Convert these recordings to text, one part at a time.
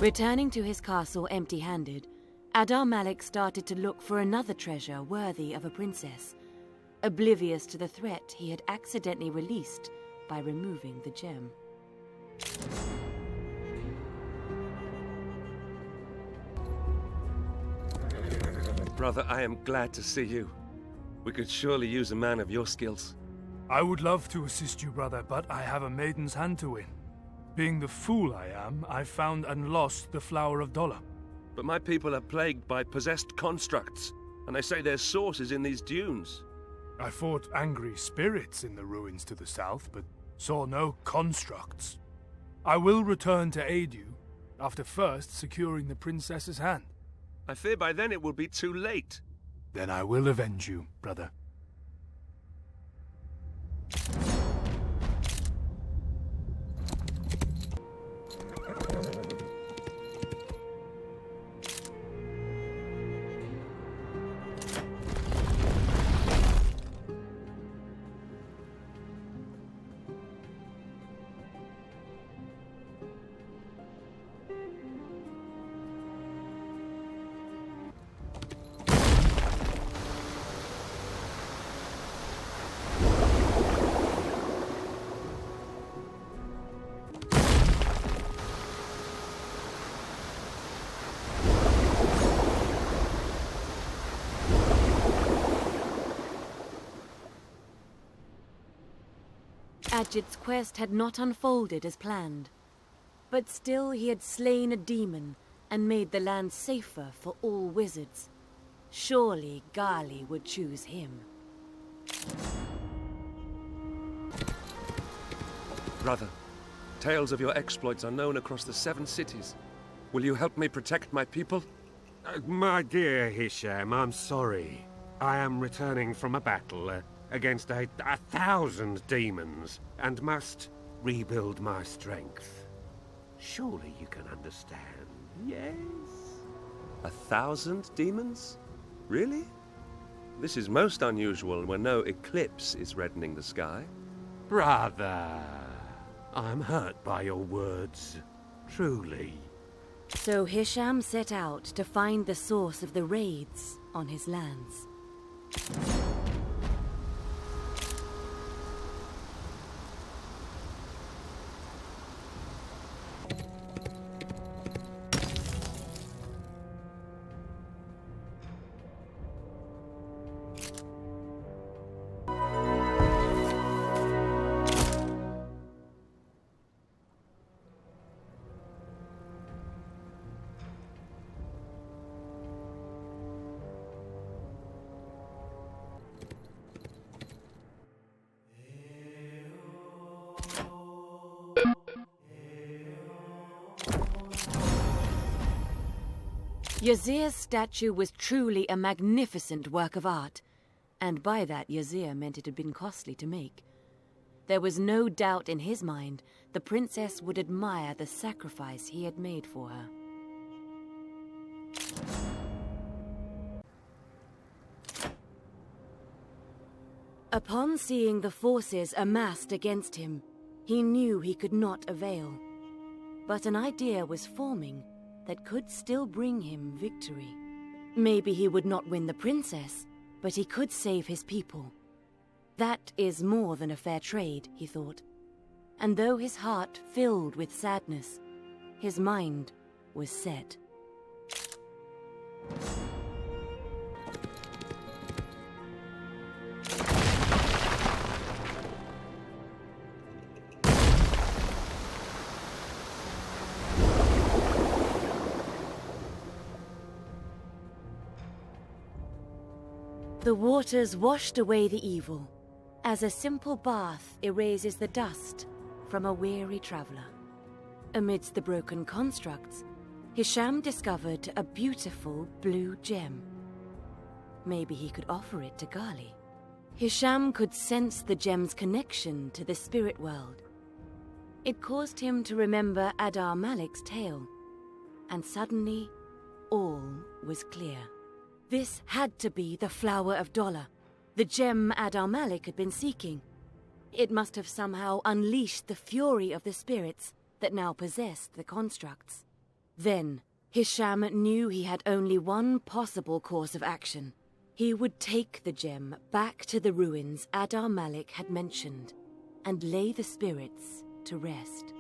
Returning to his castle empty-handed, Adar Malik started to look for another treasure worthy of a princess, oblivious to the threat he had accidentally released by removing the gem. Brother, I am glad to see you. We could surely use a man of your skills. I would love to assist you, brother, but I have a maiden's hand to win. Being the fool I am, I found and lost the Flower of Dolor. But my people are plagued by possessed constructs, and they say their source is in these dunes. I fought angry spirits in the ruins to the south, but saw no constructs. I will return to aid you, after first securing the princess's hand. I fear by then it will be too late. Then I will avenge you, brother. Ajit's quest had not unfolded as planned, but still he had slain a demon and made the land safer for all wizards. Surely Gali would choose him. Brother, tales of your exploits are known across the 7 cities. Will you help me protect my people? My dear Hisham, I'm sorry. I am returning from a battle against a 1,000 demons and must rebuild my strength. Surely you can understand, yes? 1,000 demons? Really? This is most unusual when no eclipse is reddening the sky. Brother, I'm hurt by your words, truly. So Hisham set out to find the source of the raids on his lands. Yasir's statue was truly a magnificent work of art, and by that Yasir meant it had been costly to make. There was no doubt in his mind the princess would admire the sacrifice he had made for her. Upon seeing the forces amassed against him, he knew he could not avail. But an idea was forming that could still bring him victory. Maybe he would not win the princess, but he could save his people. That is more than a fair trade, he thought. And though his heart filled with sadness, his mind was set. The waters washed away the evil, as a simple bath erases the dust from a weary traveler. Amidst the broken constructs, Hisham discovered a beautiful blue gem. Maybe he could offer it to Gali. Hisham could sense the gem's connection to the spirit world. It caused him to remember Adar Malik's tale, and suddenly, all was clear. This had to be the Flower of Dolor, the gem Adar Malik had been seeking. It must have somehow unleashed the fury of the spirits that now possessed the constructs. Then, Hisham knew he had only one possible course of action. He would take the gem back to the ruins Adar Malik had mentioned, and lay the spirits to rest.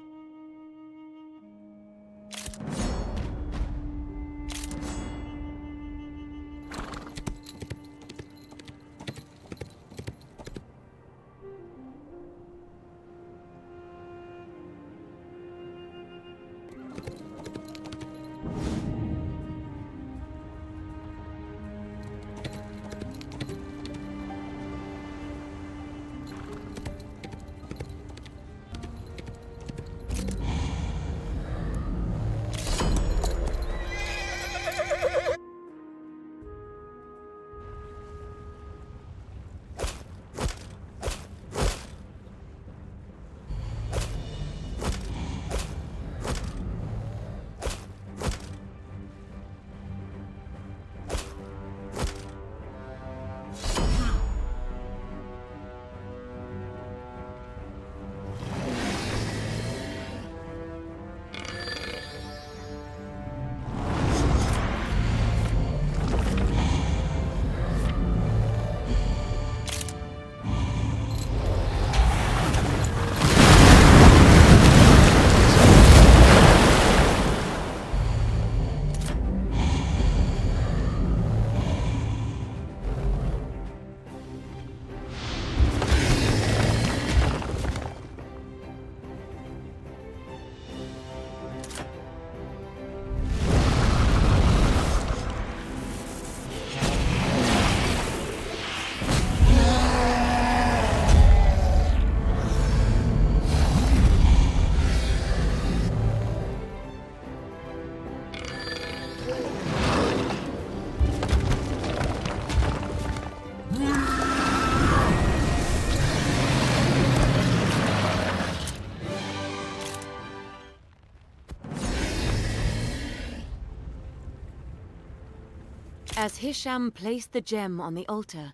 As Hisham placed the gem on the altar,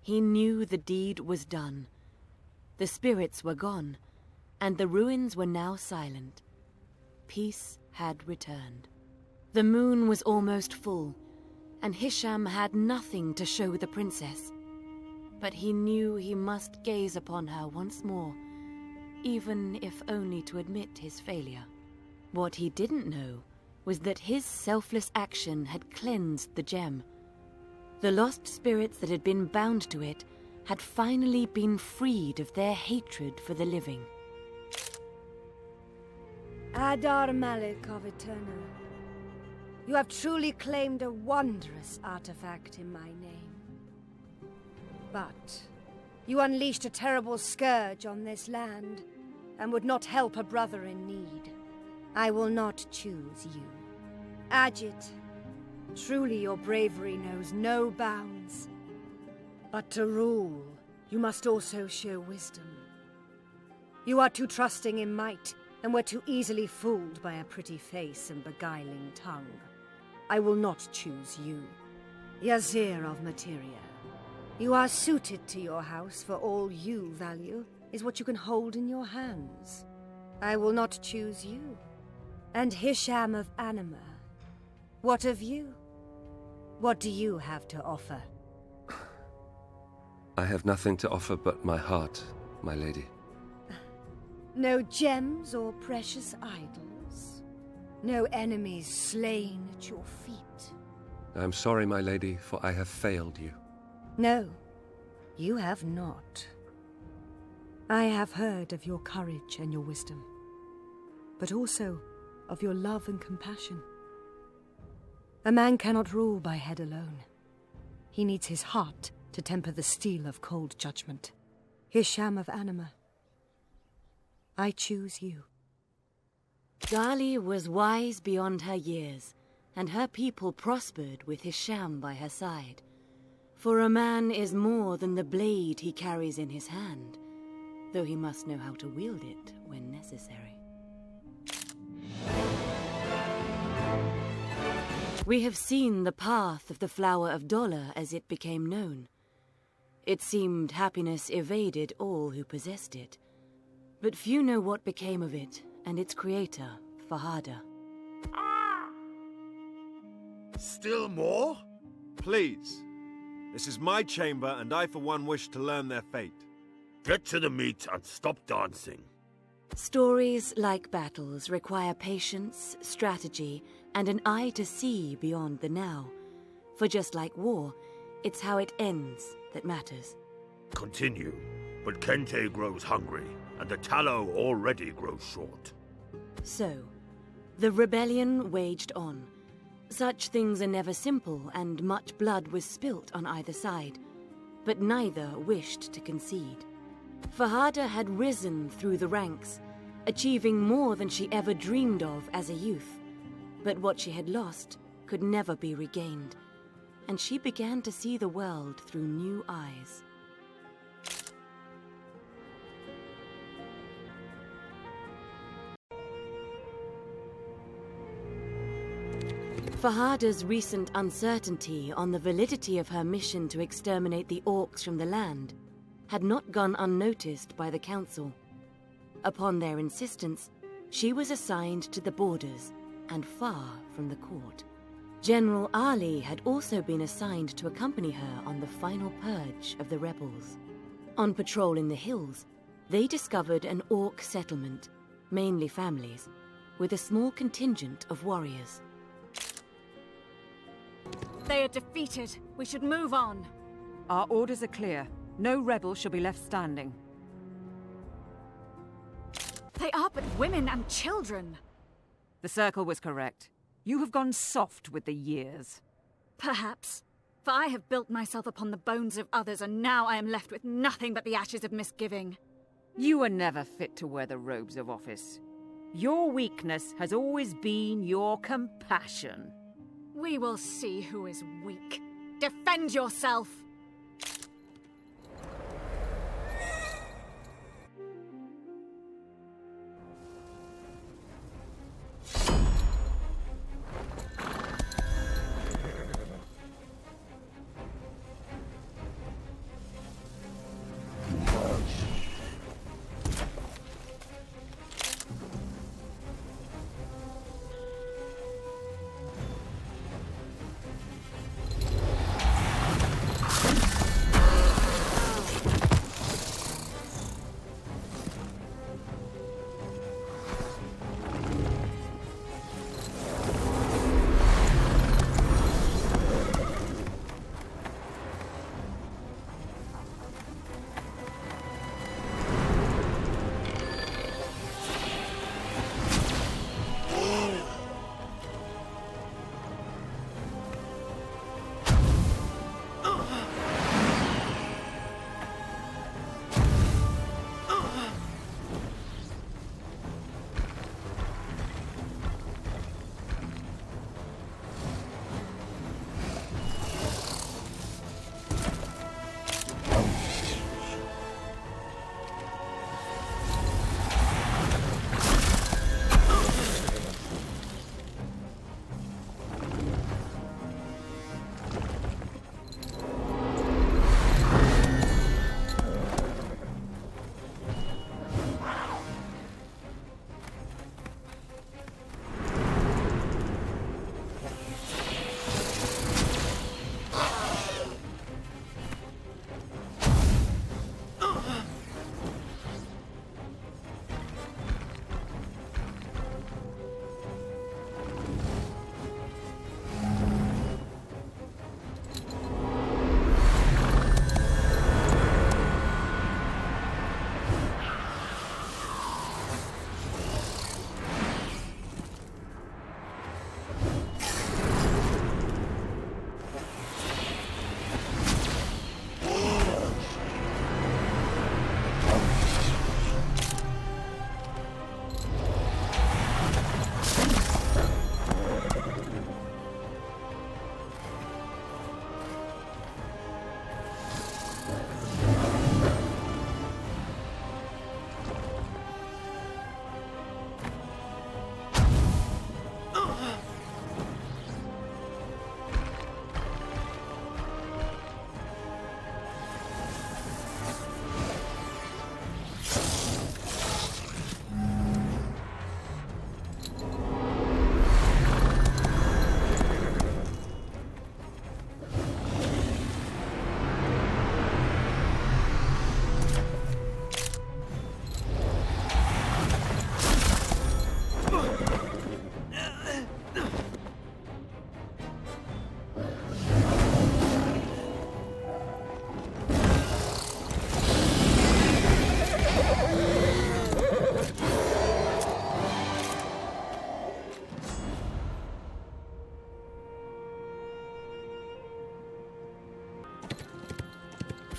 he knew the deed was done. The spirits were gone, and the ruins were now silent. Peace had returned. The moon was almost full, and Hisham had nothing to show the princess. But he knew he must gaze upon her once more, even if only to admit his failure. What he didn't know was that his selfless action had cleansed the gem. The lost spirits that had been bound to it had finally been freed of their hatred for the living. Adar Malik of Eternal, you have truly claimed a wondrous artifact in my name. But you unleashed a terrible scourge on this land and would not help a brother in need. I will not choose you. Ajit, truly your bravery knows no bounds. But to rule, you must also show wisdom. You are too trusting in might, and were too easily fooled by a pretty face and beguiling tongue. I will not choose you. Yasir of Materia, you are suited to your house, for all you value is what you can hold in your hands. I will not choose you. And Hisham of Anima, what of you? What do you have to offer? I have nothing to offer but my heart, my lady. No gems or precious idols? No enemies slain at your feet? I am sorry, my lady, for I have failed you. No, you have not. I have heard of your courage and your wisdom, but also of your love and compassion. A man cannot rule by head alone. He needs his heart to temper the steel of cold judgment. Hisham of Anima, I choose you. Gali was wise beyond her years, and her people prospered with Hisham by her side. For a man is more than the blade he carries in his hand, though he must know how to wield it when necessary. We have seen the path of the flower of dolor as it became known. It seemed happiness evaded all who possessed it, but few know what became of it and its creator, Fajada. Still more? Please. This is my chamber, and I for one wish to learn their fate. Get to the meat and stop dancing. Stories, like battles, require patience, strategy, and an eye to see beyond the now. For just like war, it's how it ends that matters. Continue, but Kente grows hungry, and the tallow already grows short. So, the rebellion waged on. Such things are never simple, and much blood was spilt on either side. But neither wished to concede. Fajada had risen through the ranks, achieving more than she ever dreamed of as a youth. But what she had lost could never be regained, and she began to see the world through new eyes. Fajada's recent uncertainty on the validity of her mission to exterminate the orcs from the land had not gone unnoticed by the council. Upon their insistence, she was assigned to the borders and far from the court. General Ali had also been assigned to accompany her on the final purge of the rebels. On patrol in the hills, they discovered an orc settlement, mainly families, with a small contingent of warriors. They are defeated. We should move on. Our orders are clear. No rebel shall be left standing. They are but women and children. The circle was correct. You have gone soft with the years. Perhaps. For I have built myself upon the bones of others, and now I am left with nothing but the ashes of misgiving. You were never fit to wear the robes of office. Your weakness has always been your compassion. We will see who is weak. Defend yourself!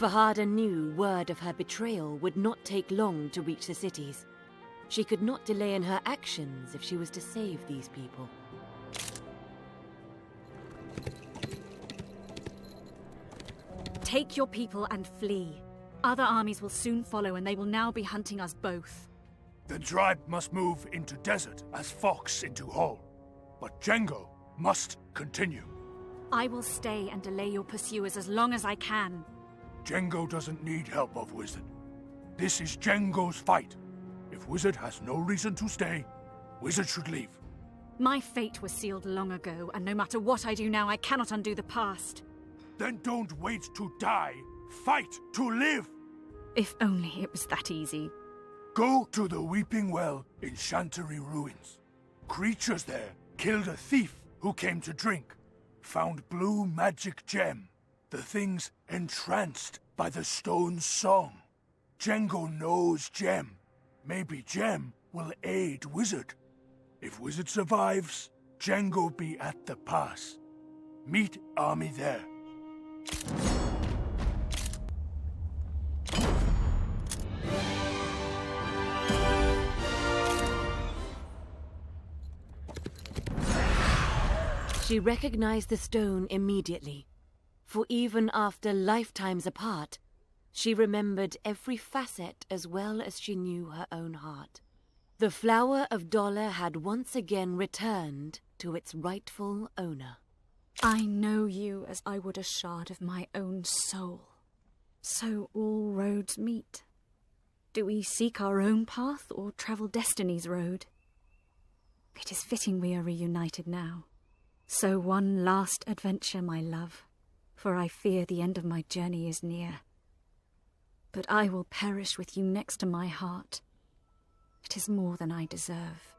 Fajada knew word of her betrayal would not take long to reach the cities. She could not delay in her actions if she was to save these people. Take your people and flee. Other armies will soon follow, and they will now be hunting us both. The tribe must move into desert as fox into hole. But Django must continue. I will stay and delay your pursuers as long as I can. Django doesn't need help of Wizard. This is Django's fight. If Wizard has no reason to stay, Wizard should leave. My fate was sealed long ago, and no matter what I do now, I cannot undo the past. Then don't wait to die. Fight to live! If only it was that easy. Go to the Weeping Well in Chantery Ruins. Creatures there killed a thief who came to drink. Found blue magic gem. The thing's entranced by the stone's song. Django knows gem. Maybe gem will aid Wizard. If Wizard survives, Django be at the pass. Meet army there. She recognized the stone immediately, for even after lifetimes apart, she remembered every facet as well as she knew her own heart. The flower of dolor had once again returned to its rightful owner. I know you as I would a shard of my own soul. So all roads meet. Do we seek our own path or travel destiny's road? It is fitting we are reunited now. So one last adventure, my love, for I fear the end of my journey is near. But I will perish with you next to my heart. It is more than I deserve.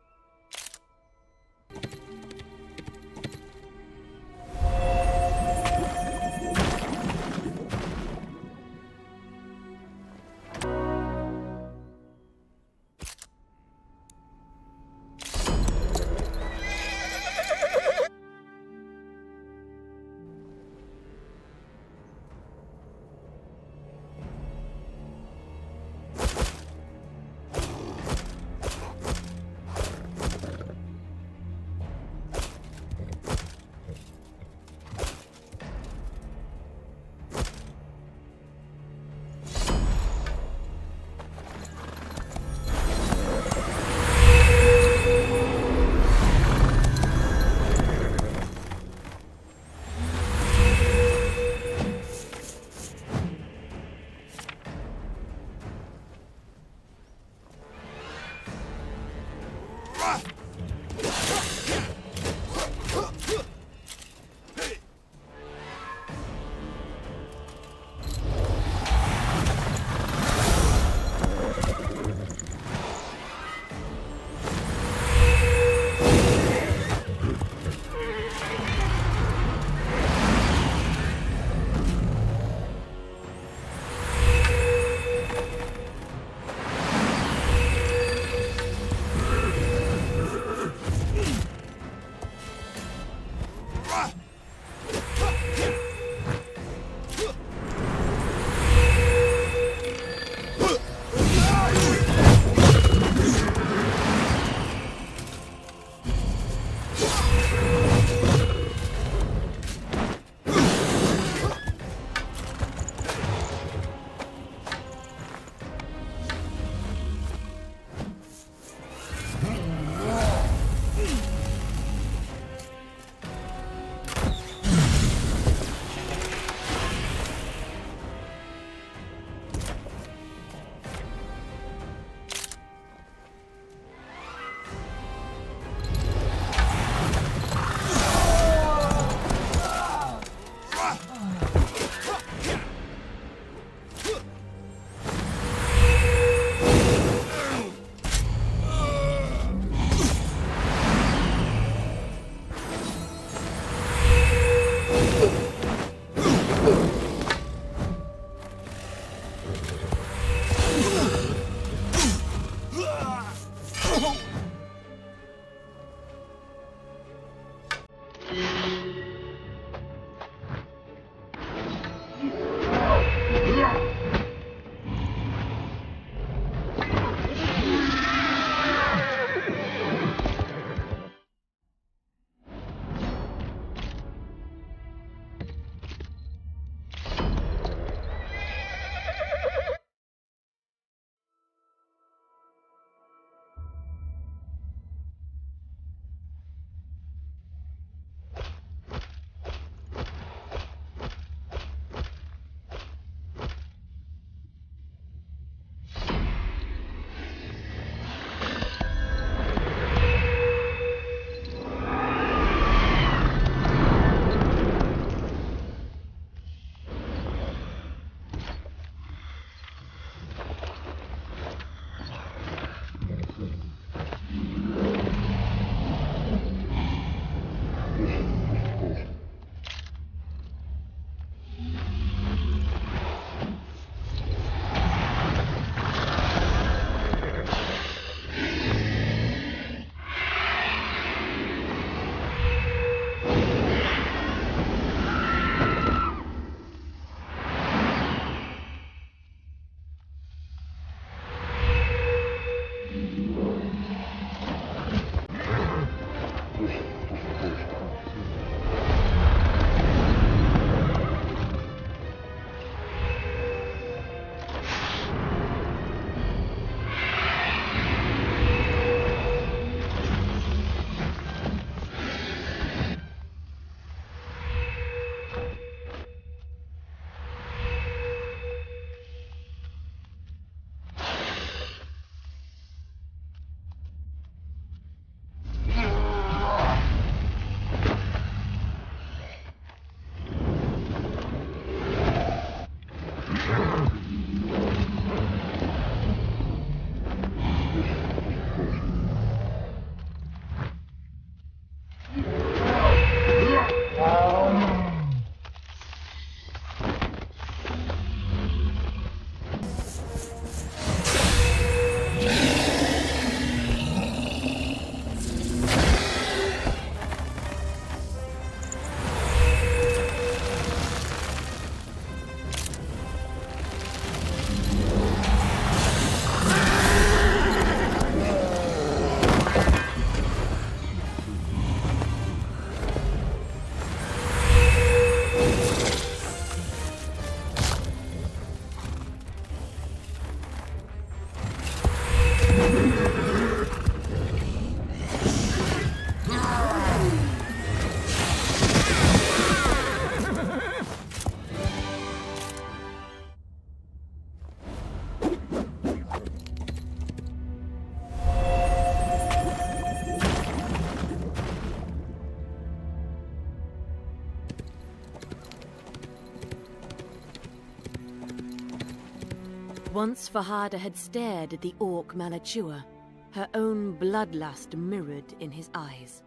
Once Fajada had stared at the orc Malachua, her own bloodlust mirrored in his eyes.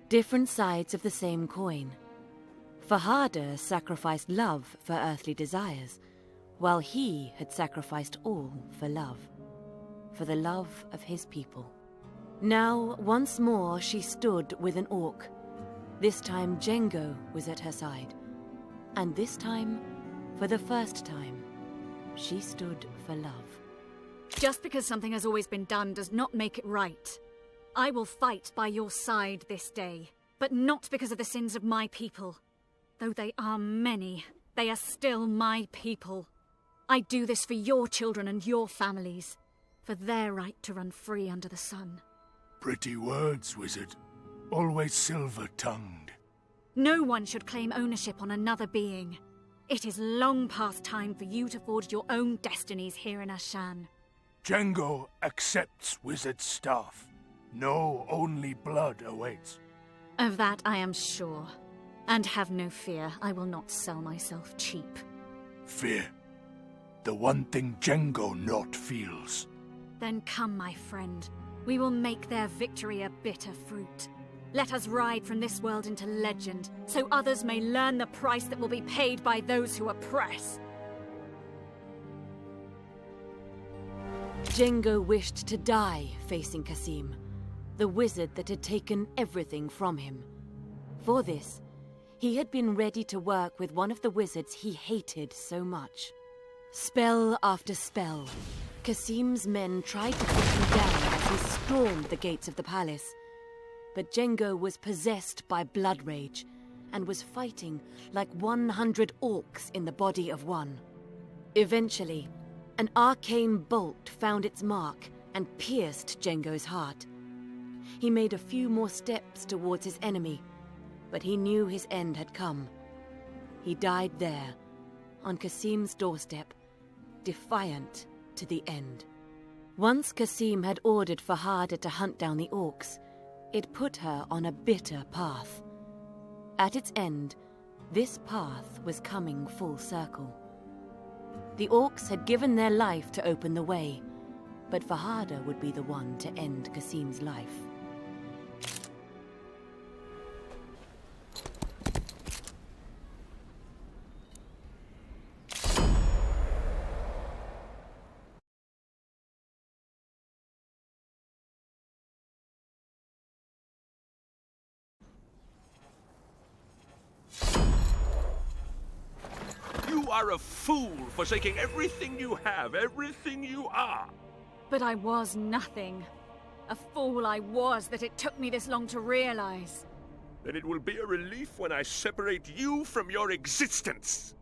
Different sides of the same coin. Fajada sacrificed love for earthly desires, while he had sacrificed all for love. For the love of his people. Now, once more, she stood with an orc. This time, Django was at her side. And this time, for the first time, she stood for love. Just because something has always been done does not make it right. I will fight by your side this day, but not because of the sins of my people. Though they are many, they are still my people. I do this for your children and your families, for their right to run free under the sun. Pretty words, wizard. Always silver-tongued. No one should claim ownership on another being. It is long past time for you to forge your own destinies here in Ashan. Django accepts wizard's staff. No, only blood awaits. Of that I am sure. And have no fear, I will not sell myself cheap. Fear. The one thing Django not feels. Then come, my friend. We will make their victory a bitter fruit. Let us ride from this world into legend, so others may learn the price that will be paid by those who oppress. Django wished to die facing Kasim, the wizard that had taken everything from him. For this, he had been ready to work with one of the wizards he hated so much. Spell after spell, Kasim's men tried to put him down as he stormed the gates of the palace. But Django was possessed by blood rage and was fighting like 100 orcs in the body of one. Eventually, an arcane bolt found its mark and pierced Django's heart. He made a few more steps towards his enemy, but he knew his end had come. He died there, on Kasim's doorstep, defiant to the end. Once Kasim had ordered Fajada to hunt down the orcs, it put her on a bitter path. At its end, this path was coming full circle. The orcs had given their life to open the way, but Fajada would be the one to end Kasim's life. You are a fool, forsaking everything you have, everything you are. But I was nothing. A fool I was that it took me this long to realize. Then it will be a relief when I separate you from your existence.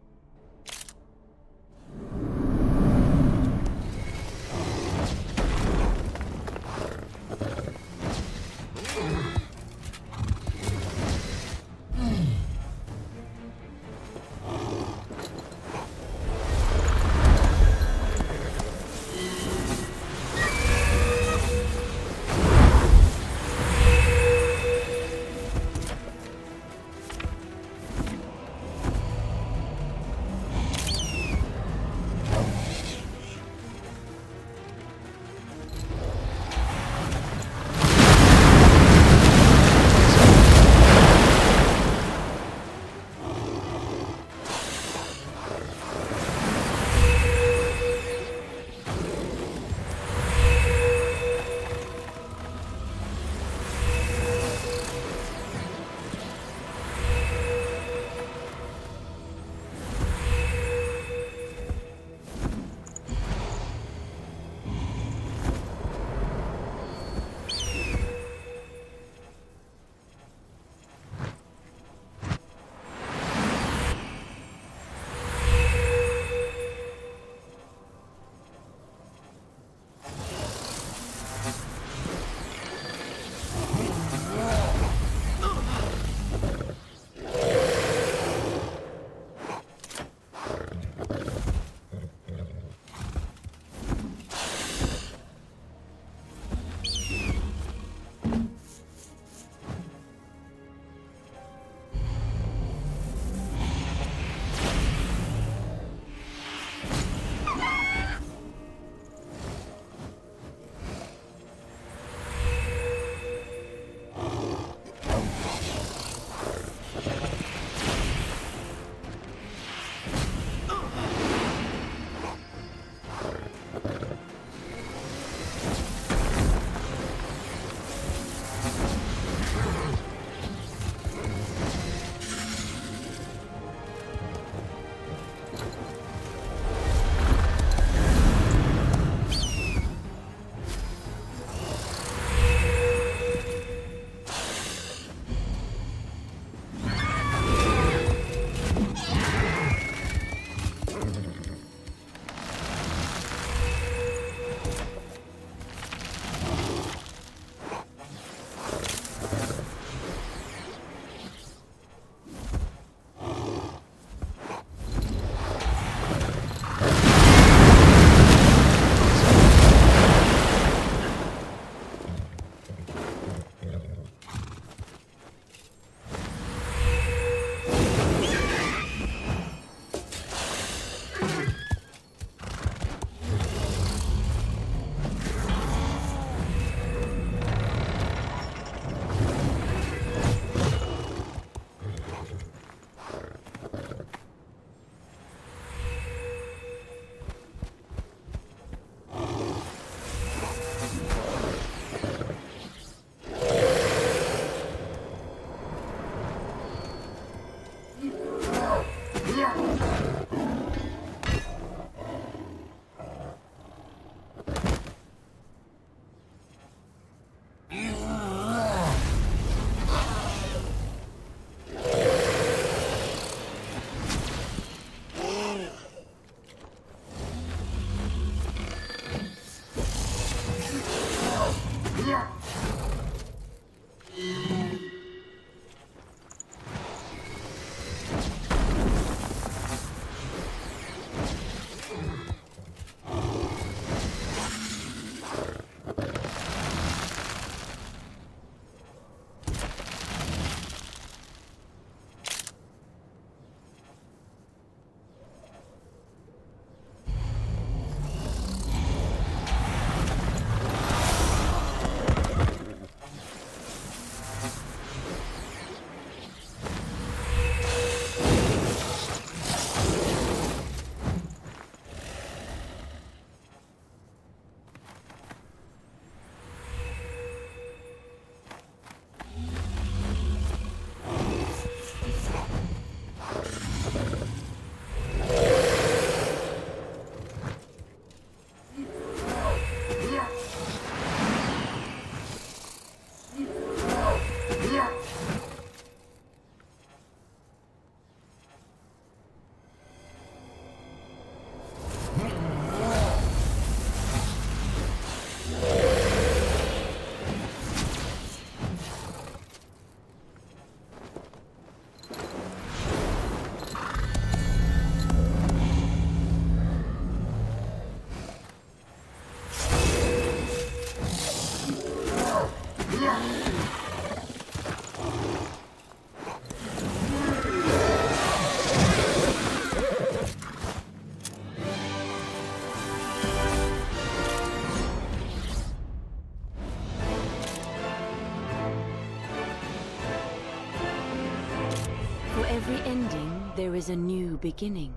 there is a new beginning,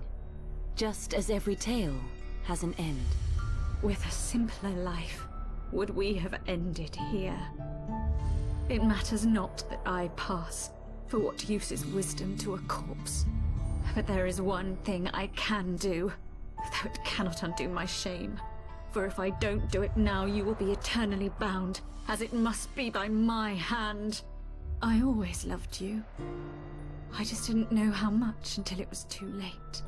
just as every tale has an end. With a simpler life, would we have ended here? It matters not that I pass, for what use is wisdom to a corpse? But there is one thing I can do, though it cannot undo my shame. For if I don't do it now, you will be eternally bound, as it must be by my hand. I always loved you. I just didn't know how much until it was too late.